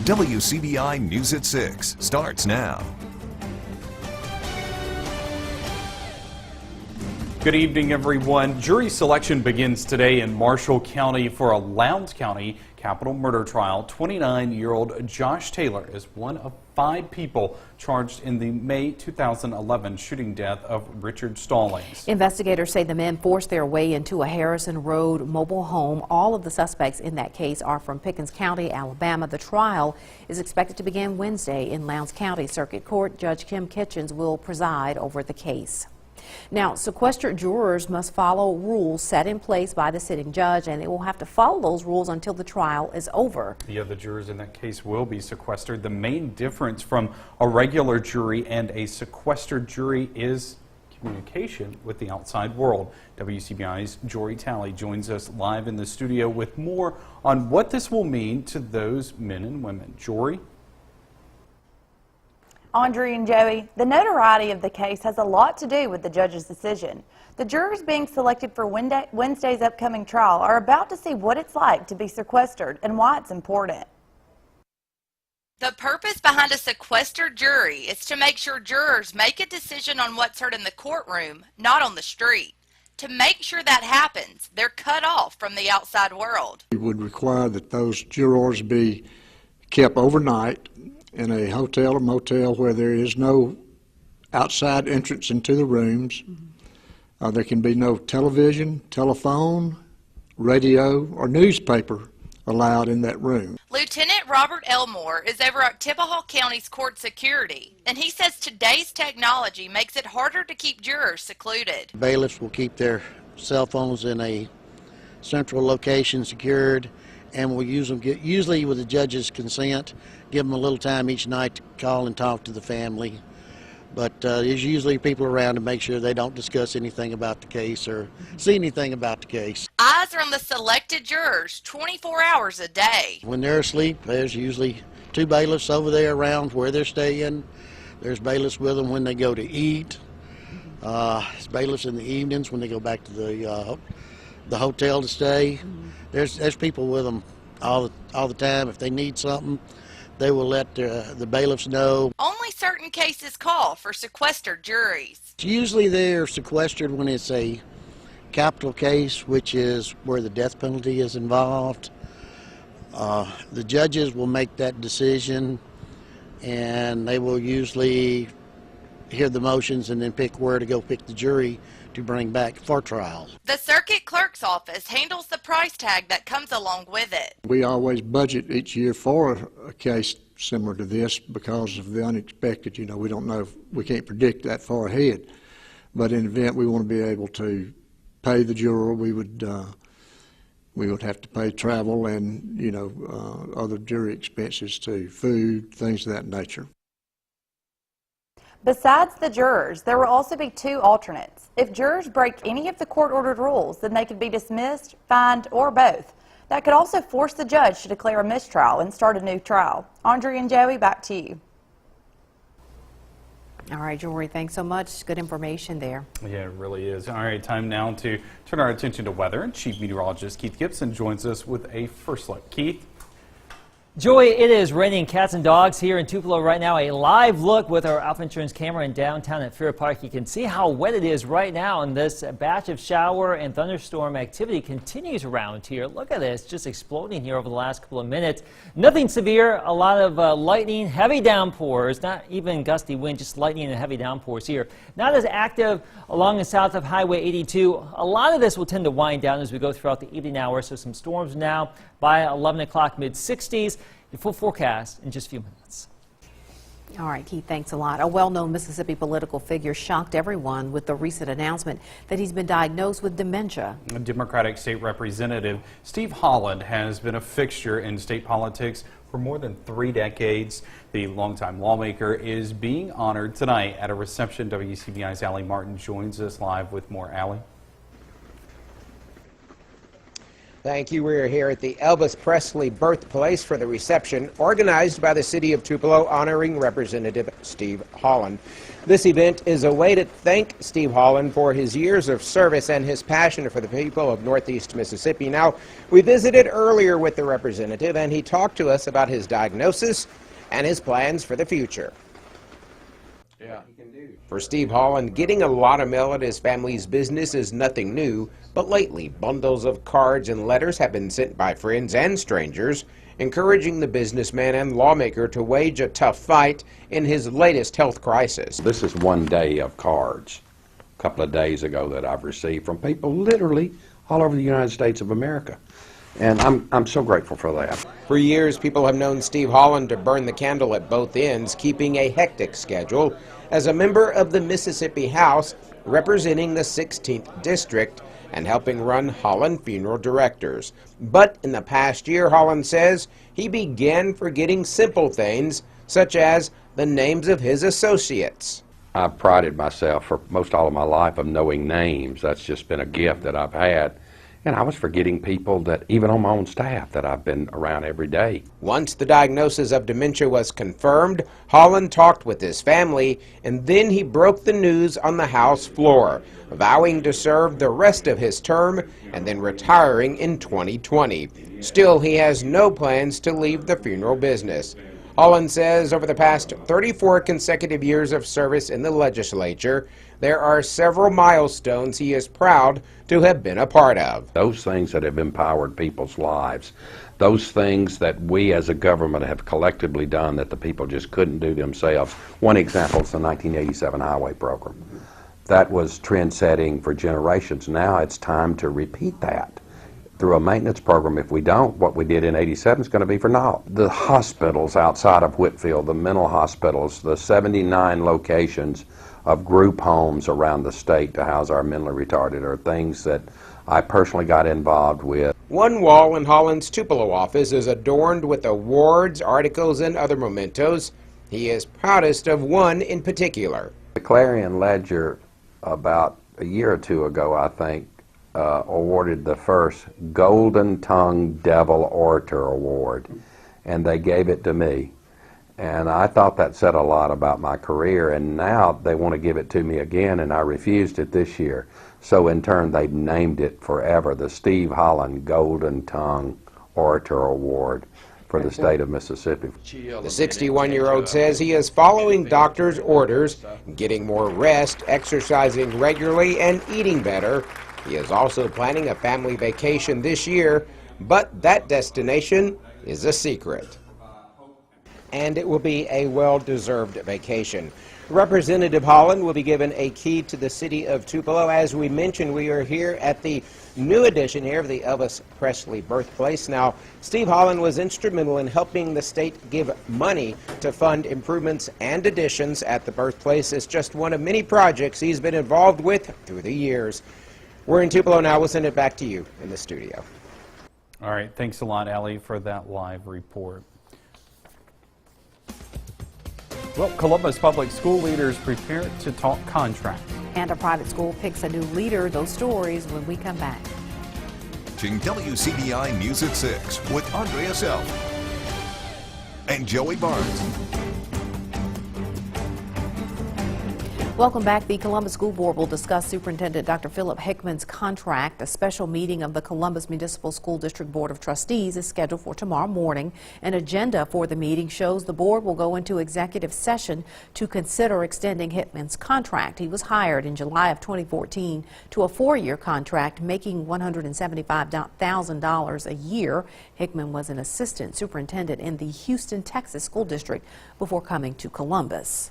WCBI News at 6 starts now. Good evening, everyone. Jury selection begins today in Marshall County for a Lowndes County capital murder trial. 29-year-old Josh Taylor is one of 5 people charged in the May 2011 shooting death of Richard Stallings. Investigators say the men forced their way into a Harrison Road mobile home. All of the suspects in that case are from Pickens County, Alabama. The trial is expected to begin Wednesday in Lowndes County Circuit Court. Judge Kim Kitchens will preside over the case. Now, sequestered jurors must follow rules set in place by the sitting judge, and they will have to follow those rules until the trial is over. The other jurors in that case will be sequestered. The main difference from a regular jury and a sequestered jury is communication with the outside world. WCBI's Jory Talley joins us live in the studio with more on what this will mean to those men and women. Jory? Audrey and Joey, the notoriety of the case has a lot to do with the judge's decision. The jurors being selected for Wednesday's upcoming trial are about to see what it's like to be sequestered and why it's important. The purpose behind a sequestered jury is to make sure jurors make a decision on what's heard in the courtroom, not on the street. To make sure that happens, they're cut off from the outside world. We would require that those jurors be kept overnight in a hotel or motel where there is no outside entrance into the rooms. There can be no television, telephone, radio, or newspaper allowed in that room. Lieutenant Robert Elmore is over at Tippahawk County's court security, and he says today's technology makes it harder to keep jurors secluded. Bailiffs will keep their cell phones in a central location secured, and we'll use them usually with the judge's consent, give them a little time each night to call and talk to the family. But there's usually people around to make sure they don't discuss anything about the case or see anything about the case. Eyes are on the selected jurors 24 hours a day. When they're asleep, there's usually 2 bailiffs over there around where they're staying. There's bailiffs with them when they go to eat. There's bailiffs in the evenings when they go back to the hotel to stay. There's people with them all the time. If they need something, they will let the bailiffs know. Only certain cases call for sequestered juries. Usually they're sequestered when it's a capital case, which is where the death penalty is involved. The judges will make that decision, and they will usually hear the motions and then pick where to go pick the jury to bring back for trial. The circuit clerk's office handles the price tag that comes along with it. We always budget each year for a case similar to this because of the unexpected. You know, we don't know, we can't predict that far ahead. But in the event we want to be able to pay the juror, we would have to pay travel and, you know, other jury expenses too, food, things of that nature. Besides the jurors, there will also be 2 alternates. If jurors break any of the court-ordered rules, then they could be dismissed, fined, or both. That could also force the judge to declare a mistrial and start a new trial. Audrey and Joey, back to you. All right, Jory, thanks so much. Good information there. Yeah, it really is. All right, time now to turn our attention to weather. Chief Meteorologist Keith Gibson joins us with a first look. Keith? Joy, it is raining cats and dogs here in Tupelo right now. A live look with our Alpha Insurance camera in downtown at Fair Park. You can see how wet it is right now, and this batch of shower and thunderstorm activity continues around here. Look at this, just exploding here over the last couple of minutes. Nothing severe, a lot of lightning, heavy downpours, not even gusty wind, just lightning and heavy downpours here. Not as active along and south of Highway 82. A lot of this will tend to wind down as we go throughout the evening hours, so some storms now by 11 o'clock, mid-60s. Your full forecast in just a few minutes. All right, Keith, thanks a lot. A well-known Mississippi political figure shocked everyone with the recent announcement that he's been diagnosed with dementia. Democratic State Representative Steve Holland has been a fixture in state politics for more than 3 decades. The longtime lawmaker is being honored tonight at a reception. WCBI's Allie Martin joins us live with more. Allie? Thank you. We're here at the Elvis Presley birthplace for the reception organized by the city of Tupelo honoring Representative Steve Holland. This event is a way to thank Steve Holland for his years of service and his passion for the people of Northeast Mississippi. Now, we visited earlier with the representative, and he talked to us about his diagnosis and his plans for the future. For Steve Holland, getting a lot of mail at his family's business is nothing new, but lately bundles of cards and letters have been sent by friends and strangers, encouraging the businessman and lawmaker to wage a tough fight in his latest health crisis. This is one day of cards, a couple of days ago, that I've received from people literally all over the United States of America. And I'm so grateful for that. For years, people have known Steve Holland to burn the candle at both ends, keeping a hectic schedule. As a member of the Mississippi House, representing the 16th District, and helping run Holland Funeral Directors. But in the past year, Holland says, he began forgetting simple things, such as the names of his associates. I've prided myself for most all of my life of knowing names. That's just been a gift that I've had. And I was forgetting people that, even on my own staff, that I've been around every day. Once the diagnosis of dementia was confirmed, Holland talked with his family, and then he broke the news on the House floor, vowing to serve the rest of his term and then retiring in 2020. Still, he has no plans to leave the funeral business. Holland says over the past 34 consecutive years of service in the legislature, there are several milestones he is proud to have been a part of. Those things that have empowered people's lives, those things that we as a government have collectively done that the people just couldn't do themselves. One example is the 1987 highway program. That was trend-setting for generations. Now it's time to repeat that through a maintenance program. If we don't, what we did in '87 is going to be for naught. The hospitals outside of Whitfield, the mental hospitals, the 79 locations of group homes around the state to house our mentally retarded are things that I personally got involved with. One wall in Holland's Tupelo office is adorned with awards, articles, and other mementos. He is proudest of one in particular. The Clarion Ledger, about a year or two ago, I think, awarded the first Golden Tongue Devil Orator Award, and they gave it to me. And I thought that said a lot about my career, and now they want to give it to me again, and I refused it this year. So in turn, they've named it forever the Steve Holland Golden Tongue Orator Award for the state of Mississippi. The 61-year-old says he is following doctor's orders, getting more rest, exercising regularly, and eating better. He is also planning a family vacation this year, but that destination is a secret. And it will be a well-deserved vacation. Representative Holland will be given a key to the city of Tupelo. As we mentioned, we are here at the new edition here of the Elvis Presley birthplace. Now, Steve Holland was instrumental in helping the state give money to fund improvements and additions at the birthplace. It's just one of many projects he's been involved with through the years. We're in Tupelo now. We'll send it back to you in the studio. All right, thanks a lot, Allie, for that live report. Well, Columbus Public School leaders prepare to talk contract. And a private school picks a new leader. Those stories when we come back. Watching WCBI News at 6 with Andrea Self and Joey Barnes. Welcome back. The Columbus School Board will discuss Superintendent Dr. Philip Hickman's contract. A special meeting of the Columbus Municipal School District Board of Trustees is scheduled for tomorrow morning. An agenda for the meeting shows the board will go into executive session to consider extending Hickman's contract. He was hired in July of 2014 to a 4-year contract, making $175,000 a year. Hickman was an assistant superintendent in the Houston, Texas School District before coming to Columbus.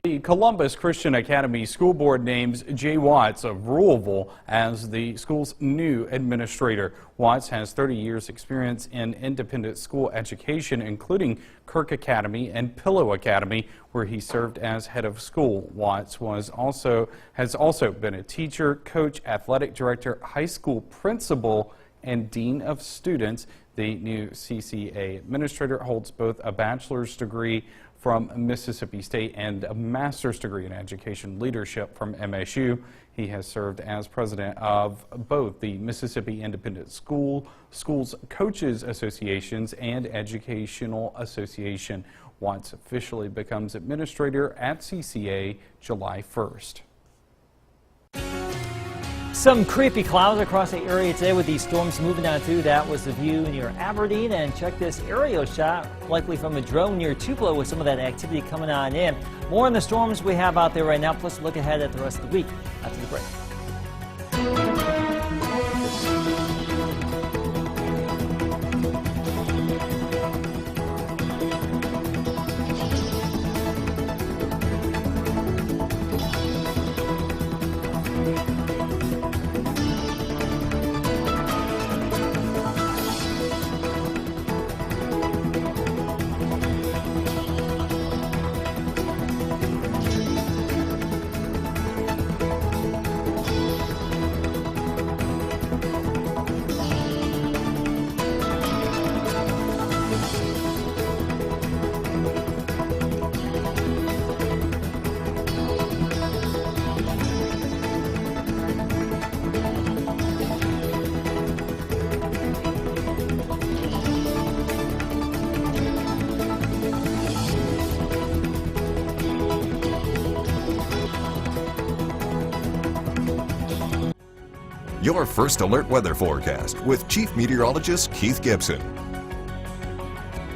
The Columbus Christian Academy School Board names Jay Watts of Ruleville as the school's new administrator. Watts has 30 years experience in independent school education, including Kirk Academy and Pillow Academy, where he served as head of school. Watts has also been a teacher, coach, athletic director, high school principal, and dean of students. The new CCA administrator holds both a bachelor's degree from Mississippi State and a master's degree in education leadership from MSU. He has served as president of both the Mississippi Independent Schools Coaches Associations and Educational Association. Watts officially becomes administrator at CCA July 1st. Some creepy clouds across the area today with these storms moving on through. That was the view near Aberdeen, and check this aerial shot, likely from a drone near Tupelo with some of that activity coming on in. More on the storms we have out there right now, plus a look ahead at the rest of the week after the break. Your first alert weather forecast with Chief Meteorologist Keith Gibson.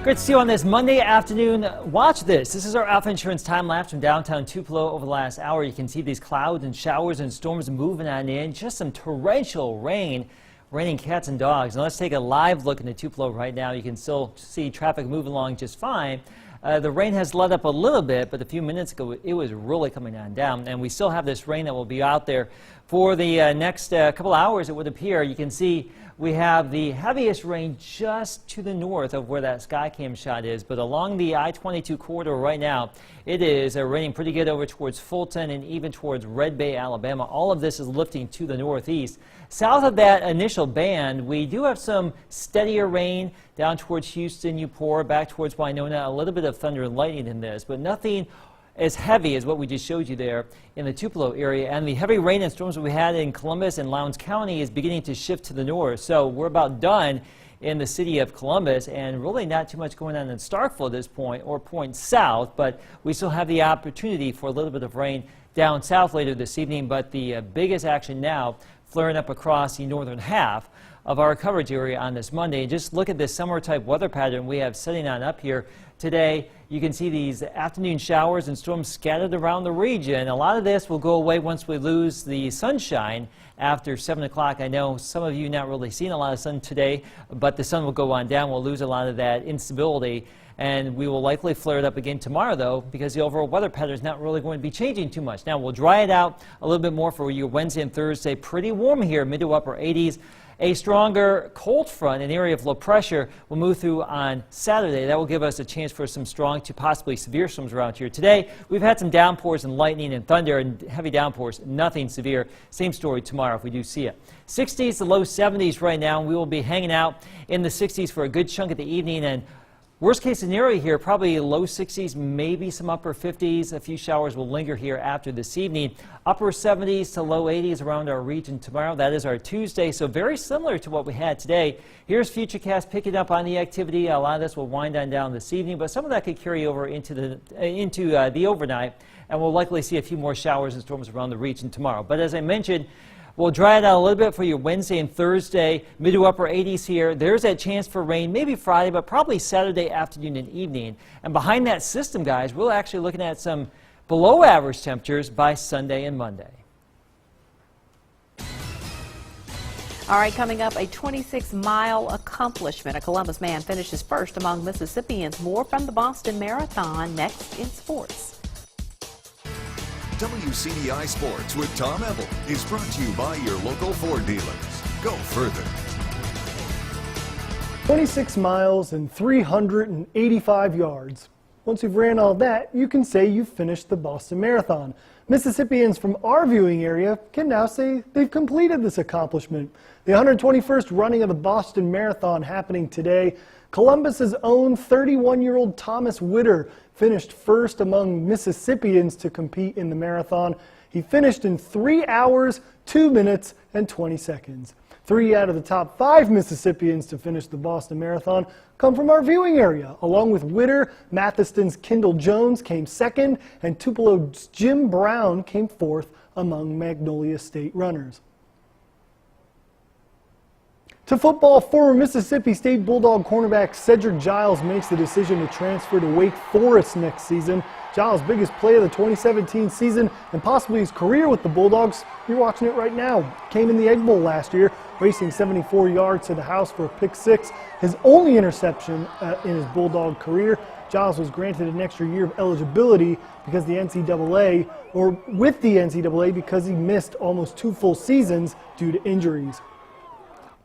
Great to see you on this Monday afternoon. Watch this. This is our Alpha Insurance time lapse from downtown Tupelo over the last hour. You can see these clouds and showers and storms moving on in. Just some torrential rain, raining cats and dogs. Now let's take a live look into Tupelo right now. You can still see traffic moving along just fine. The rain has let up a little bit, but a few minutes ago it was really coming on down. And we still have this rain that will be out there for the next couple hours, it would appear. You can see we have the heaviest rain just to the north of where that Skycam shot is. But along the I-22 corridor right now, it is raining pretty good over towards Fulton and even towards Red Bay, Alabama. All of this is lifting to the northeast. South of that initial band, we do have some steadier rain down towards Houston, Eupora, back towards Winona. A little bit of thunder and lightning in this, but nothing as heavy as what we just showed you there in the Tupelo area. And the heavy rain and storms we had in Columbus and Lowndes County is beginning to shift to the north. So we're about done in the city of Columbus, and really not too much going on in Starkville at this point, or points south, but we still have the opportunity for a little bit of rain down south later this evening. But the biggest action now flaring up across the northern half of our coverage area on this Monday. Just look at this summer type weather pattern we have setting on up here today. You can see these afternoon showers and storms scattered around the region. A lot of this will go away once we lose the sunshine after 7 o'clock. I know some of you not really seeing a lot of sun today, but the sun will go on down. We'll lose a lot of that instability, and we will likely flare it up again tomorrow, though, because the overall weather pattern is not really going to be changing too much. Now, we'll dry it out a little bit more for you Wednesday and Thursday. Pretty warm here, mid to upper 80s. A stronger cold front, an area of low pressure, will move through on Saturday. That will give us a chance for some strong to possibly severe storms around here. Today, we've had some downpours and lightning and thunder and heavy downpours, nothing severe. Same story tomorrow if we do see it. 60s to low 70s right now, and we will be hanging out in the 60s for a good chunk of the evening. And worst case scenario here, probably low 60s, maybe some upper 50s. A few showers will linger here after this evening. Upper 70s to low 80s around our region tomorrow. That is our Tuesday, so very similar to what we had today. Here's Futurecast picking up on the activity. A lot of this will wind on down this evening, but some of that could carry over into the overnight, and we'll likely see a few more showers and storms around the region tomorrow. But as I mentioned, we'll dry it out a little bit for you Wednesday and Thursday, mid to upper 80s here. There's that chance for rain, maybe Friday, but probably Saturday afternoon and evening. And behind that system, guys, we're actually looking at some below average temperatures by Sunday and Monday. All right, coming up, a 26-mile accomplishment. A Columbus man finishes first among Mississippians. More from the Boston Marathon next in sports. WCDI Sports with Tom Ebel is brought to you by your local Ford dealers. Go further. 26 miles and 385 yards. Once you've ran all that, you can say you've finished the Boston Marathon. Mississippians from our viewing area can now say they've completed this accomplishment. The 121st running of the Boston Marathon happening today. Columbus's own 31-year-old Thomas Witter finished first among Mississippians to compete in the marathon. He finished in 3 hours, 2 minutes, and 20 seconds. 3 out of the top 5 Mississippians to finish the Boston Marathon come from our viewing area. Along with Witter, Mathiston's Kendall Jones came second, and Tupelo's Jim Brown came fourth among Magnolia State runners. To football, former Mississippi State Bulldog cornerback Cedric Giles makes the decision to transfer to Wake Forest next season. Giles' biggest play of the 2017 season and possibly his career with the Bulldogs, you're watching it right now, came in the Egg Bowl last year, racing 74 yards to the house for a pick six, his only interception in his Bulldog career. Giles was granted an extra year of eligibility because the NCAA, or with the NCAA, because he missed almost 2 full seasons due to injuries.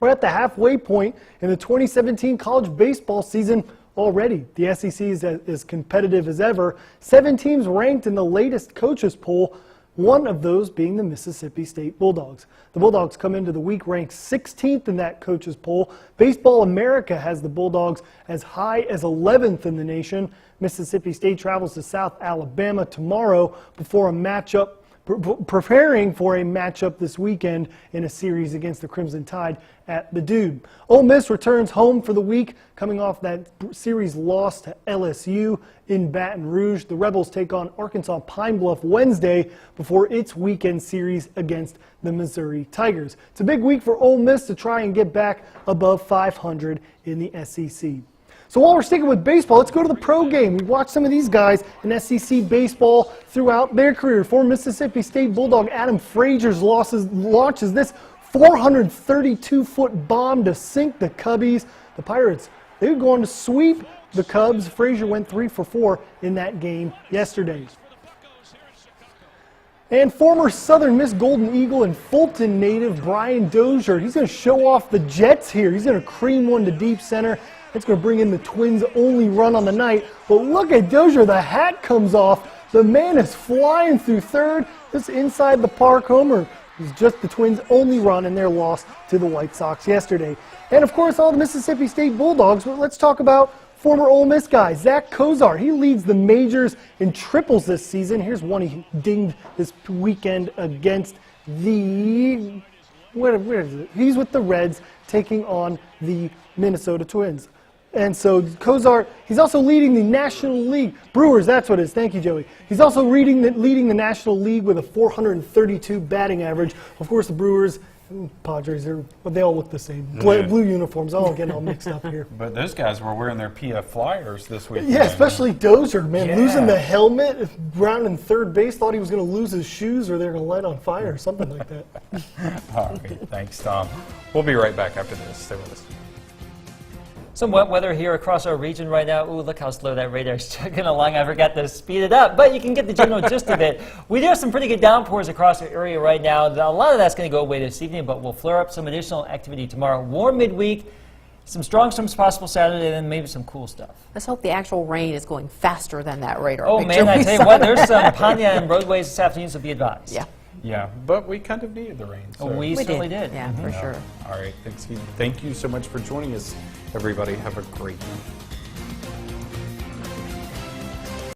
We're at the halfway point in the 2017 college baseball season already. The SEC is as competitive as ever. 7 teams ranked in the latest coaches poll, one of those being the Mississippi State Bulldogs. The Bulldogs come into the week ranked 16th in that coaches poll. Baseball America has the Bulldogs as high as 11th in the nation. Mississippi State travels to South Alabama tomorrow before a matchup, preparing for a matchup this weekend in a series against the Crimson Tide at the Dude. Ole Miss returns home for the week, coming off that series loss to LSU in Baton Rouge. The Rebels take on Arkansas Pine Bluff Wednesday before its weekend series against the Missouri Tigers. It's a big week for Ole Miss to try and get back above 500 in the SEC. So while we're sticking with baseball, let's go to the pro game. We've watched some of these guys in SEC baseball throughout their career. Former Mississippi State Bulldog Adam Frazier's launches this 432-foot bomb to sink the Cubbies. The Pirates, they would go on to sweep the Cubs. Frazier went 3 for 4 in that game yesterday. And former Southern Miss Golden Eagle and Fulton native Brian Dozier, he's going to show off the Jets here. He's going to cream one to deep center. It's going to bring in the Twins' only run on the night. But look at Dozier. The hat comes off. The man is flying through third. This inside the park homer is just the Twins' only run in their loss to the White Sox yesterday. And, of course, all the Mississippi State Bulldogs. But let's talk about former Ole Miss guy, Zach Kozar. He leads the majors in triples this season. Here's one he dinged this weekend against the... Where is it? He's with the Reds taking on the Minnesota Twins. And so Kozar, he's also leading the National League. Brewers, that's what it is. Thank you, Joey. He's also leading the National League with a 432 batting average. Of course, the Brewers and Padres, they all look the same. Blue uniforms. I'm all getting all mixed up here. But those guys were wearing their PF Flyers this week. Yeah, especially Dozier, man. Losing the helmet, Brown in third base, thought he was going to lose his shoes or they were going to light on fire or something like that. All right, thanks, Tom. We'll be right back after this. Stay with us. Some wet weather here across our region right now. Ooh, look how slow that radar's chugging along. I forgot to speed it up, but you can get the general gist of it. We do have some pretty good downpours across our area right now. A lot of that's going to go away this evening, but we'll flare up some additional activity tomorrow. Warm midweek, some strong storms possible Saturday, and then maybe some cool stuff. Let's hope the actual rain is going faster than that radar. Oh, man, I tell you what, there's some Pontiac and roadways this afternoon, so be advised. Yeah. Yeah, but we kind of needed the rain. So. We certainly did. Yeah, for sure. All right, thank you so much for joining us, everybody. Have a great night.